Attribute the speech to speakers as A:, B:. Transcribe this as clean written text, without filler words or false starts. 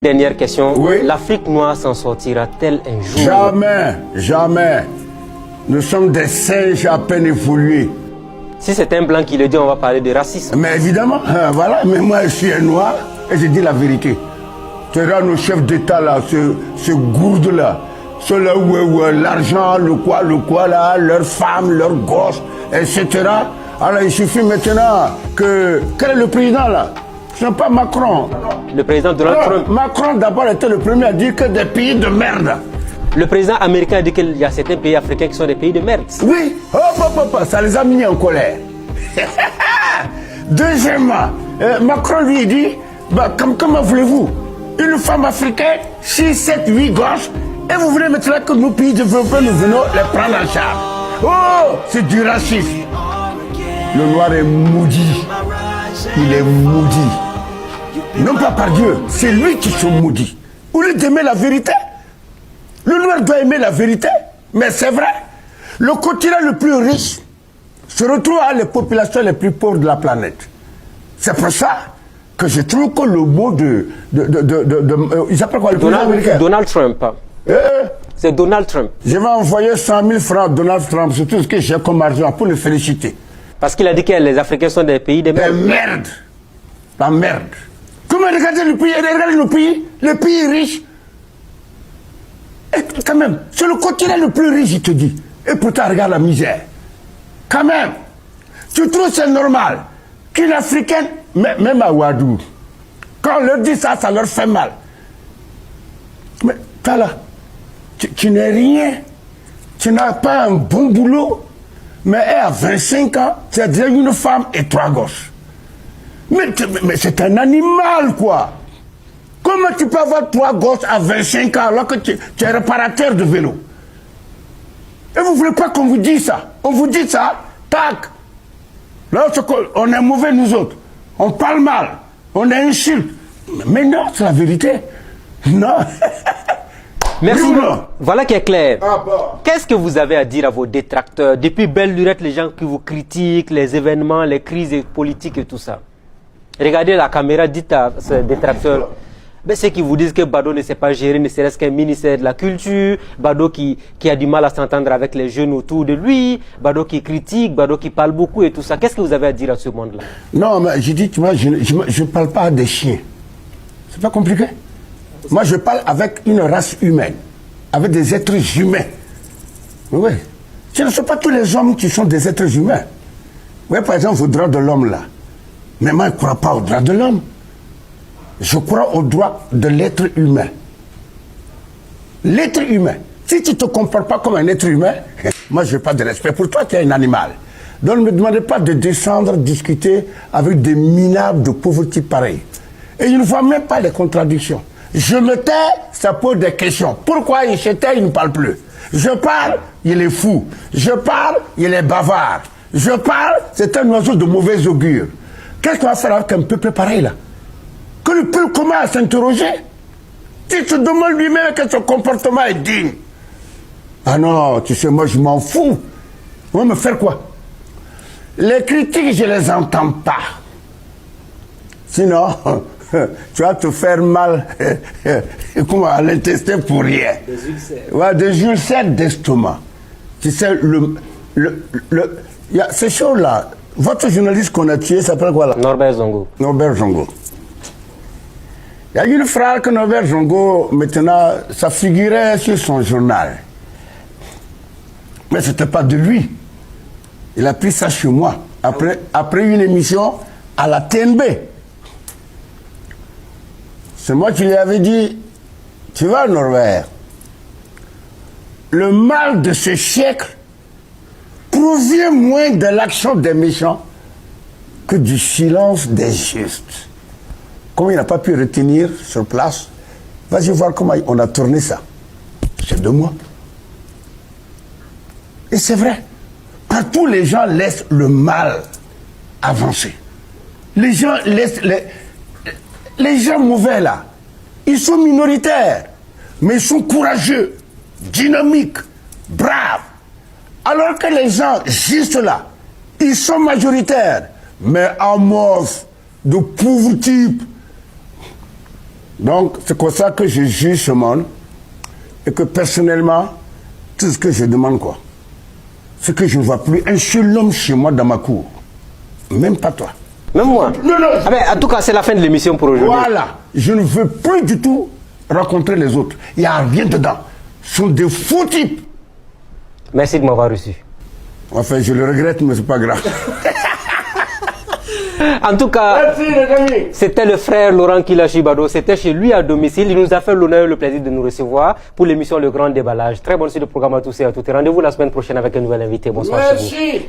A: Dernière question.
B: Oui.
A: L'Afrique noire s'en sortira-t-elle un jour?
B: Jamais, jamais. Nous sommes des singes à peine évolués.
A: Si c'est un blanc qui le dit, on va parler de racisme.
B: Mais évidemment, voilà. Mais moi, je suis un noir et je dis la vérité. Tu vois nos chefs d'État là, ce gourde là, ceux-là où l'argent, le quoi là, leurs femmes, leurs gosses, etc. Alors il suffit maintenant que... Quel est le président là? Ce n'est pas Macron.
A: Le président Donald Trump.
B: Macron d'abord était le premier à dire que des pays de merde.
A: Le président américain a dit qu'il y a certains pays africains qui sont des pays de merde.
B: Oui, ça les a mis en colère. Deuxièmement, Macron lui dit, comment voulez-vous? Une femme africaine, 6, 7, 8 gosses, et vous voulez maintenant que nos pays développés, nous venons les prendre en charge. Oh, c'est du racisme. Le noir est maudit. Il est maudit. Non pas par Dieu, c'est lui qui se maudit. Au lieu d'aimer la vérité, le noir doit aimer la vérité, mais c'est vrai. Le continent le plus riche se retrouve à les populations les plus pauvres de la planète. C'est pour ça que je trouve que le mot il s'appelle quoi, le président américain?
A: Donald Trump. C'est Donald Trump.
B: Je vais envoyer 100 000 francs à Donald Trump sur tout ce que j'ai comme argent pour le féliciter.
A: Parce qu'il a dit que les Africains sont des pays de merde.
B: Merde. La merde. Comment regarder le pays, le pays riche? Et quand même, c'est le continent le plus riche, il te dit. Et pourtant, regarde la misère. Quand même, tu trouves c'est normal qu'une Africaine, même à Ouadou, quand on leur dit ça, ça leur fait mal. Mais toi là, tu n'es rien. Tu n'as pas un bon boulot. Mais elle a 25 ans, tu as déjà une femme et 3 gosses. Mais c'est un animal, quoi. Comment tu peux avoir 3 gosses à 25 ans alors que tu es réparateur de vélo? Et vous ne voulez pas qu'on vous dise ça? On vous dit ça, tac. Là, on est mauvais, nous autres. On parle mal. On est insulte. Mais non, c'est la vérité. Non.
A: Merci.
B: Non.
A: Voilà qui est clair.
B: Ah bon.
A: Qu'est-ce que vous avez à dire à vos détracteurs? Depuis belle lurette, les gens qui vous critiquent, les événements, les crises politiques et tout ça. Regardez la caméra, dites à ces détracteurs, ceux qui vous disent que Bado ne sait pas gérer, ne serait-ce qu'un ministère de la culture, Bado qui a du mal à s'entendre avec les jeunes autour de lui, Bado qui critique, Bado qui parle beaucoup et tout ça. Qu'est-ce que vous avez à dire à ce monde-là?
B: Non, mais je dis, tu vois, je ne parle pas à des chiens. C'est pas compliqué. Moi, je parle avec une race humaine, avec des êtres humains. Oui. Ce ne sont pas tous les hommes qui sont des êtres humains. Oui, par exemple, au droit de l'homme, là. Mais moi, je ne crois pas au droit de l'homme. Je crois au droit de l'être humain. L'être humain. Si tu ne te comportes pas comme un être humain, moi, je n'ai pas de respect pour toi, tu es un animal. Donc, ne me demandez pas de descendre, discuter avec des minables de pauvres types pareils. Et je ne vois même pas les contradictions. Je me tais, ça pose des questions. Pourquoi il se tait, il ne parle plus? Je parle, il est fou. Je parle, il est bavard. Je parle, c'est un oiseau de mauvais augure. Qu'est-ce qu'on va faire avec un peuple pareil là? Que le peuple commence à s'interroger? Tu te demandes lui-même que son comportement est digne. Ah non, tu sais, moi je m'en fous. On va me faire quoi? Les critiques, je les entends pas. Sinon, tu vas te faire mal à l'intestin pour rien. Des ulcères. Ouais, des ulcères d'estomac. Tu sais, ces choses-là, votre journaliste qu'on a tué s'appelle quoi là?
A: Norbert Zongo.
B: Norbert Zongo. Il y a une phrase que Norbert Zongo, maintenant, ça figurait sur son journal. Mais ce n'était pas de lui. Il a pris ça chez moi, après une émission à la TNB. C'est moi qui lui avais dit, tu vois Norbert, le mal de ce siècle provient moins de l'action des méchants que du silence des justes. Comme il n'a pas pu retenir sur place, vas-y voir comment on a tourné ça. C'est 2 mois. Et c'est vrai, partout les gens laissent le mal avancer. Les gens laissent les gens mauvais là, ils sont minoritaires, mais ils sont courageux, dynamiques, braves. Alors que les gens juste là, ils sont majoritaires, mais amorphes, de pauvres types. Donc, c'est comme ça que je juge ce monde et que personnellement, tout ce que je demande, quoi, c'est que je ne vois plus un seul homme chez moi dans ma cour. Même pas toi.
A: Même moi.
B: Non, non.
A: Ah ben, en tout cas, c'est la fin de l'émission pour aujourd'hui.
B: Voilà. Je ne veux plus du tout rencontrer les autres. Il n'y a rien dedans. Ce sont des faux types.
A: Merci de m'avoir reçu.
B: Enfin, je le regrette, mais c'est pas grave.
A: En tout cas,
B: Merci les amis.
A: c'était le frère Laurent Kilachibado. C'était chez lui à domicile. Il nous a fait l'honneur et le plaisir de nous recevoir pour l'émission Le Grand Déballage. Très bonne suite de programme à tous et à toutes. Et rendez-vous la semaine prochaine avec un nouvel invité. Bonsoir chez vous.
B: Merci.